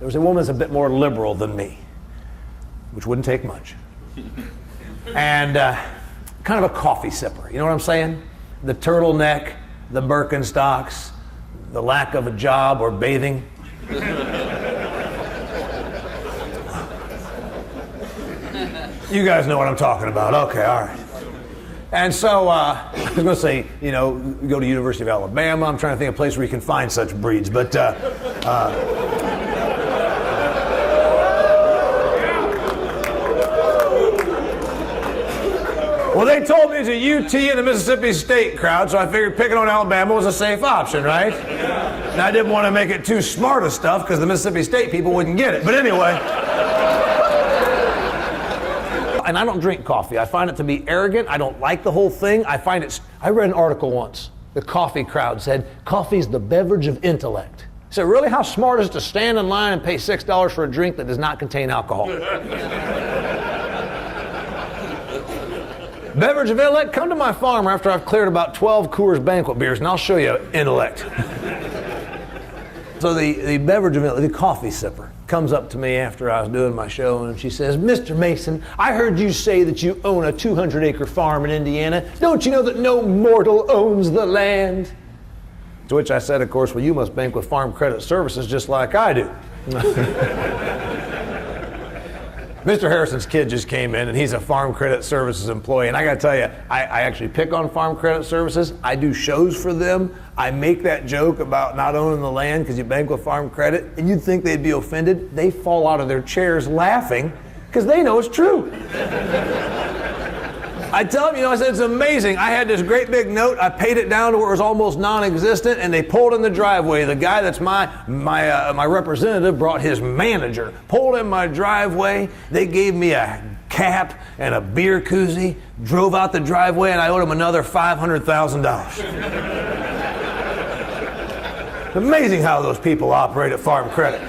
there was a woman that's a bit more liberal than me, which wouldn't take much. And kind of a coffee sipper, you know what I'm saying? The turtleneck, the Birkenstocks, the lack of a job or bathing. You guys know what I'm talking about. Okay, all right. And so I was going to say, you know, go to University of Alabama. I'm trying to think of a place where you can find such breeds, but well, they told me it's a UT and a Mississippi State crowd, so I figured picking on Alabama was a safe option, right? And I didn't want to make it too smart of stuff because the Mississippi State people wouldn't get it. But anyway. And I don't drink coffee. I find it to be arrogant. I don't like the whole thing. I read an article once. The coffee crowd said, coffee's the beverage of intellect. I said, really? How smart is it to stand in line and pay $6 for a drink that does not contain alcohol? Beverage of intellect? Come to my farm after I've cleared about 12 Coors Banquet beers and I'll show you intellect. So the beverage of intellect, the coffee sipper, comes up to me after I was doing my show and she says, Mr. Mason, I heard you say that you own a 200-acre farm in Indiana. Don't you know that no mortal owns the land? To which I said, of course, well, you must bank with Farm Credit Services just like I do. Mr. Harrison's kid just came in and he's a Farm Credit Services employee. And I got to tell you, I actually pick on Farm Credit Services. I do shows for them. I make that joke about not owning the land because you bank with Farm Credit. And you'd think they'd be offended. They fall out of their chairs laughing because they know it's true. I tell them, you know, I said, it's amazing. I had this great big note. I paid it down to where it was almost non-existent, and they pulled in the driveway. The guy that's my representative brought his manager, pulled in my driveway. They gave me a cap and a beer koozie, drove out the driveway, and I owed them another $500,000. Amazing how those people operate at Farm Credit.